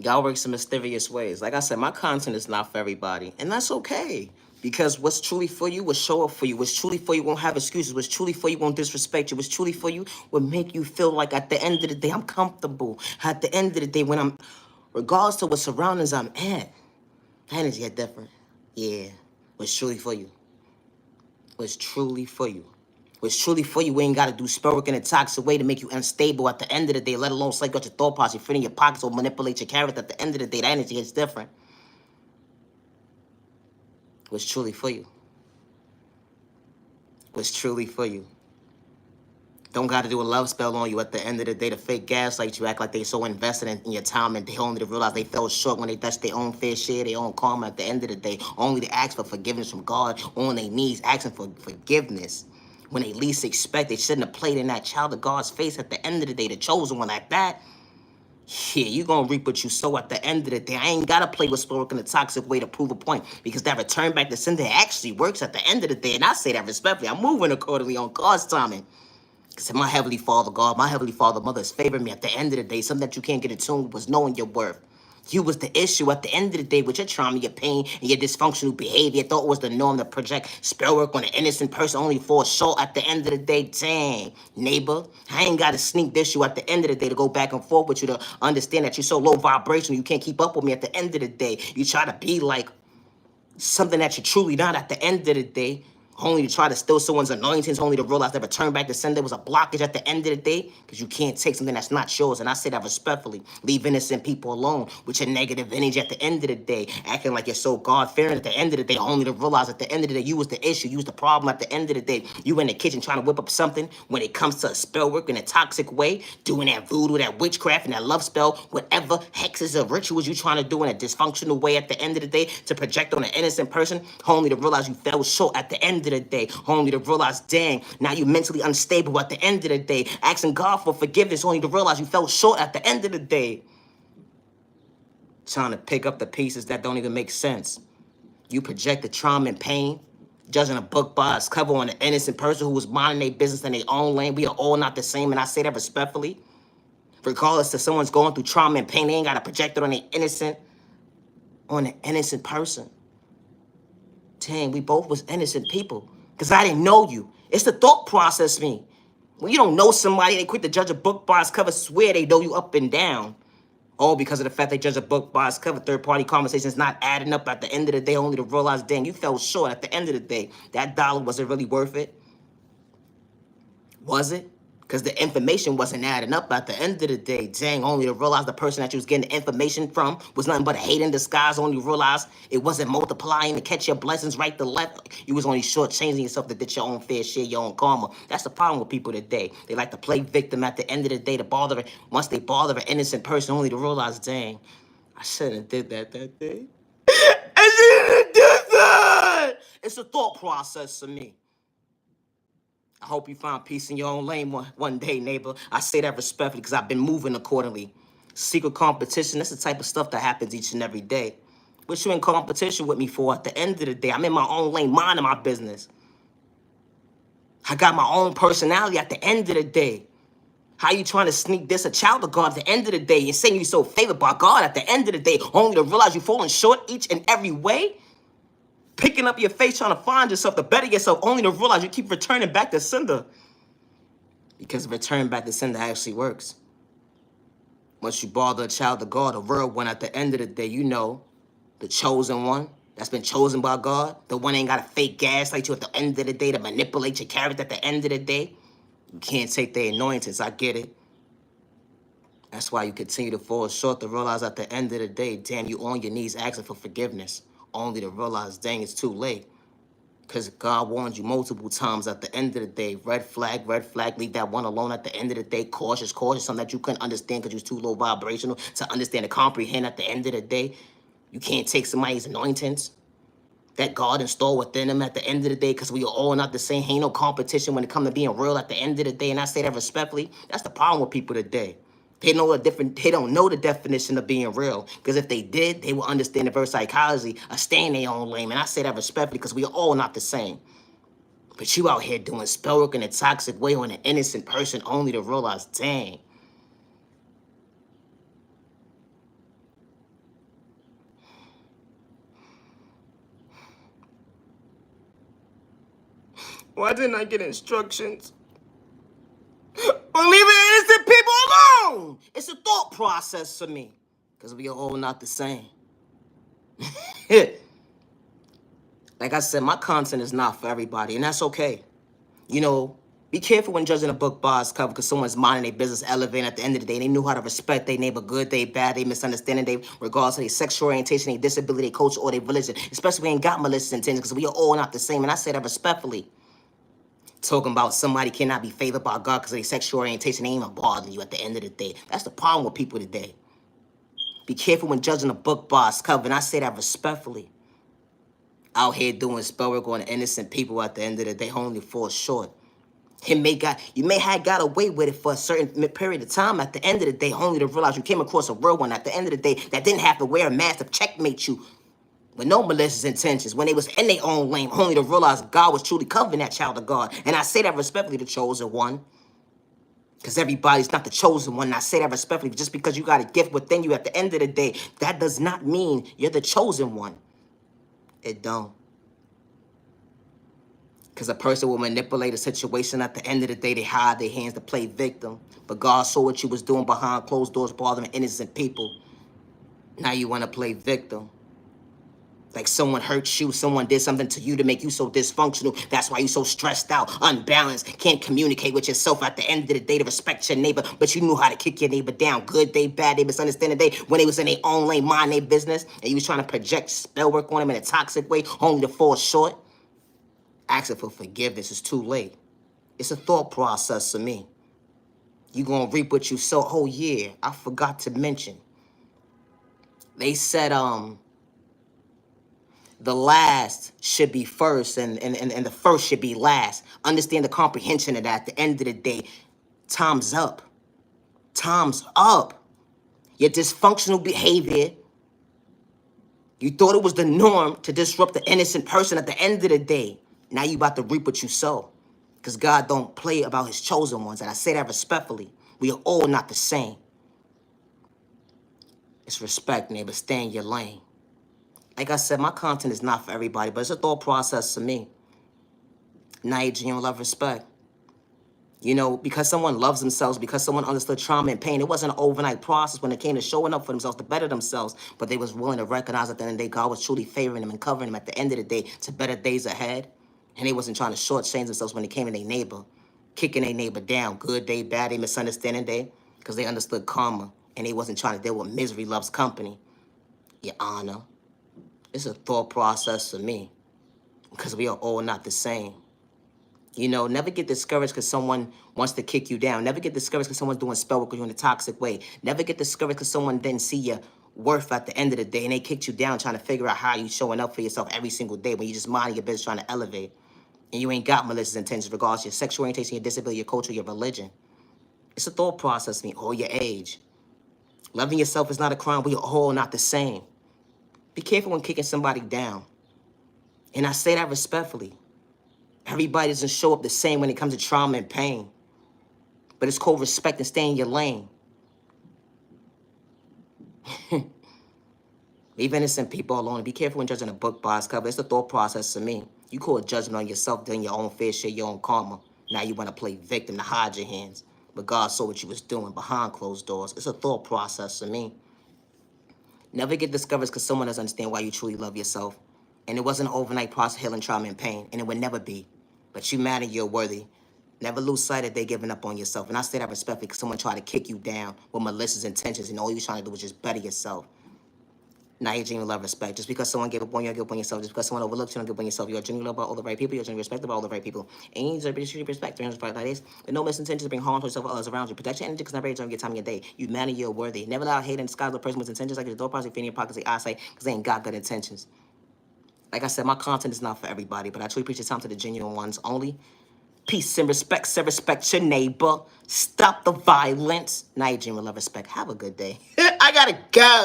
God works in mysterious ways. Like I said, my content is not for everybody, and that's okay. Because what's truly for you will show up for you. What's truly for you won't have excuses. What's truly for you won't disrespect you. What's truly for you will make you feel like at the end of the day, I'm comfortable. At the end of the day, when I'm, regardless to what surroundings I'm at, energy get different. Yeah. What's truly for you? What's truly for you? What's truly for you, we ain't gotta do spell work in a toxic way to make you unstable at the end of the day, let alone psych out your thought process, fit in your pockets, or manipulate your character. At the end of the day, that energy is different. What's truly for you? What's truly for you? Don't gotta do a love spell on you at the end of the day to fake gaslight you, act like they so invested in your time and they only to realize they fell short when they touched their own fair share, their own karma at the end of the day, only to ask for forgiveness from God on their knees, asking for forgiveness. When they least expect, they shouldn't have played in that child of God's face at the end of the day, the chosen one like that. Yeah, you gonna reap what you sow at the end of the day. I ain't gotta play with sport in a toxic way to prove a point, because that return back to sender actually works at the end of the day. And I say that respectfully. I'm moving accordingly on God's timing. Because my Heavenly Father, God, my Heavenly Father, Mother is favoring me at the end of the day. Something that you can't get in tune with was knowing your worth. You was the issue at the end of the day with your trauma, your pain, and your dysfunctional behavior. Thought it was the norm to project spell work on an innocent person only for a short at the end of the day. Dang, neighbor, I ain't got to sneak this you at the end of the day to go back and forth with you to understand that you're so low vibrational you can't keep up with me at the end of the day. You try to be like something that you're truly not at the end of the day, only to try to steal someone's anointings, only to realize that return back to sender was a blockage at the end of the day, because you can't take something that's not yours. And I say that respectfully. Leave innocent people alone with your negative energy at the end of the day, acting like you're so God-fearing at the end of the day, only to realize at the end of the day, you was the issue, you was the problem at the end of the day. You in the kitchen trying to whip up something when it comes to a spell work in a toxic way, doing that voodoo, that witchcraft, and that love spell, whatever hexes or rituals you trying to do in a dysfunctional way at the end of the day to project on an innocent person, only to realize you fell short at the end of the day, only to realize, dang, now you mentally unstable at the end of the day, asking God for forgiveness, only to realize you fell short at the end of the day, trying to pick up the pieces that don't even make sense. You project the trauma and pain, judging a book by its cover on an innocent person who was minding their business in their own lane. We are all not the same, and I say that respectfully. Regardless if someone's going through trauma and pain, they ain't got to project it on an innocent person. Dang, we both was innocent people. Because I didn't know you. It's the thought process me. When you don't know somebody, they quit to judge a book by its cover, swear they know you up and down. All because of the fact they judge a book by its cover. Third-party conversations not adding up at the end of the day, only to realize, dang, you fell short at the end of the day. That dollar, was it really worth it? Was it? Because the information wasn't adding up at the end of the day. Dang, only to realize the person that you was getting the information from was nothing but a hate in disguise. Only to realize it wasn't multiplying to catch your blessings right to left. You was only shortchanging yourself to get your own fair share, your own karma. That's the problem with people today. They like to play victim at the end of the day to bother, once they bother an innocent person, only to realize, dang, I shouldn't have did that day. I shouldn't have did that. It's a thought process for me. I hope you find peace in your own lane one day, neighbor. I say that respectfully because I've been moving accordingly. Secret competition, that's the type of stuff that happens each and every day. What you in competition with me for? At the end of the day, I'm in my own lane, minding my business. I got my own personality at the end of the day. How you trying to sneak this a child of God at the end of the day and saying you so favored by God at the end of the day, only to realize you're falling short each and every way? Picking up your face, trying to find yourself, to better yourself, only to realize you keep returning back to sender. Because return back to sender actually works. Once you bother a child of God, a real one, at the end of the day, you know, the chosen one that's been chosen by God, the one ain't got to fake gaslight you at the end of the day to manipulate your character at the end of the day. You can't take their anointings, I get it. That's why you continue to fall short, to realize at the end of the day, damn, you on your knees asking for forgiveness, only to realize, dang, it's too late. Because God warned you multiple times at the end of the day. Red flag, leave that one alone at the end of the day. Cautious, something that you couldn't understand because you was too low vibrational to understand and comprehend at the end of the day. You can't take somebody's anointings that God installed within them at the end of the day, because we are all not the same. Ain't no competition when it comes to being real at the end of the day. And I say that respectfully. That's the problem with people today. They don't know the definition of being real. Because if they did, they would understand the verse psychology of staying their own lane. And I say that respectfully because we are all not the same. But you out here doing spell work in a toxic way on an innocent person, only to realize, dang, Why didn't I get instructions? Or leaving innocent people alone. It's a thought process for me. Because we are all not the same. Like I said, my content is not for everybody, and that's okay. You know, be careful when judging a book by its cover because someone's minding their business, elevating at the end of the day. They knew how to respect their neighbor, good, they bad, they misunderstanding, they regardless of their sexual orientation, their disability, their culture, or their religion. Especially we ain't got malicious intentions because we are all not the same, and I say that respectfully. Talking about somebody cannot be favored by God because of their sexual orientation, they ain't even bothering you at the end of the day. That's the problem with people today. Be careful when judging a book by its cover, and I say that respectfully. Out here doing spell work on innocent people at the end of the day only fall short. You may have got away with it for a certain period of time. At the end of the day, only to realize you came across a real one at the end of the day that didn't have to wear a mask to checkmate you with no malicious intentions when they was in their own lane, only to realize God was truly covering that child of God. And I say that respectfully, the chosen one. Because everybody's not the chosen one. And I say that respectfully. Just because you got a gift within you at the end of the day, that does not mean you're the chosen one. It don't. Because a person will manipulate a situation at the end of the day. They hide their hands to play victim. But God saw what you was doing behind closed doors, bothering innocent people. Now you want to play victim. Like someone hurt you, someone did something to you to make you so dysfunctional. That's why you're so stressed out, unbalanced, can't communicate with yourself at the end of the day to respect your neighbor. But you knew how to kick your neighbor down. Good day, bad day, misunderstanding day. When they was in their own lane, mind their business, and you was trying to project spell work on them in a toxic way, only to fall short. Asking for forgiveness is too late. It's a thought process for me. You gonna reap what you sow. Oh yeah, I forgot to mention. They said the last should be first and the first should be last. Understand the comprehension of that. At the end of the day, time's up. Time's up. Your dysfunctional behavior, you thought it was the norm to disrupt the innocent person at the end of the day. Now you about to reap what you sow. Because God don't play about his chosen ones. And I say that respectfully. We are all not the same. It's respect, neighbor. Stay in your lane. Like I said, my content is not for everybody, but it's a thought process for me. Now, genuine love, respect. You know, because someone loves themselves, because someone understood trauma and pain, it wasn't an overnight process when it came to showing up for themselves to better themselves, but they was willing to recognize at the end of the day, God was truly favoring them and covering them at the end of the day to better days ahead. And they wasn't trying to shortchange themselves when it came to their neighbor, kicking their neighbor down, good day, bad day, misunderstanding day, because they understood karma, and they wasn't trying to deal with misery loves company. Your honor. It's a thought process for me, because we are all not the same. You know, never get discouraged because someone wants to kick you down. Never get discouraged because someone's doing spell work with you in a toxic way. Never get discouraged because someone didn't see your worth at the end of the day and they kicked you down trying to figure out how you showing up for yourself every single day when you just minding your business trying to elevate. And you ain't got malicious intentions regardless of your sexual orientation, your disability, your culture, your religion. It's a thought process, or your age. Loving yourself is not a crime. We are all not the same. Be careful when kicking somebody down. And I say that respectfully. Everybody doesn't show up the same when it comes to trauma and pain. But it's called respect and stay in your lane. Leave innocent people alone. Be careful when judging a book by its cover. It's the thought process to me. You call it judgment on yourself, doing your own fair share, your own karma. Now you want to play victim to hide your hands. But God saw what you was doing behind closed doors. It's a thought process to me. Never get discouraged because someone doesn't understand why you truly love yourself. And it wasn't an overnight process healing trauma and pain. And it would never be. But you matter, you're worthy. Never lose sight that they're giving up on yourself. And I say that respectfully because someone tried to kick you down with malicious intentions and all you're trying to do is just better yourself. Now you're genuine love, respect. Just because someone gave up on you, you give up on yourself. Just because someone overlooked you, don't give up on yourself. You're genuinely loved by all the right people. You're genuinely respected by all the right people. And you deserve to be respect 300 like this. With no misintentions to bring harm to yourself or others around you. Protect your energy because never every time you get time in your day. You matter, you're worthy. Never allow hate and disguise the person with intentions like your door process, in your pockets, the eyesight, because they ain't got good intentions. Like I said, my content is not for everybody, but I truly appreciate time to the genuine ones only. Peace and respect. Say respect your neighbor. Stop the violence. Now you're genuine love, respect. Have a good day. I gotta go.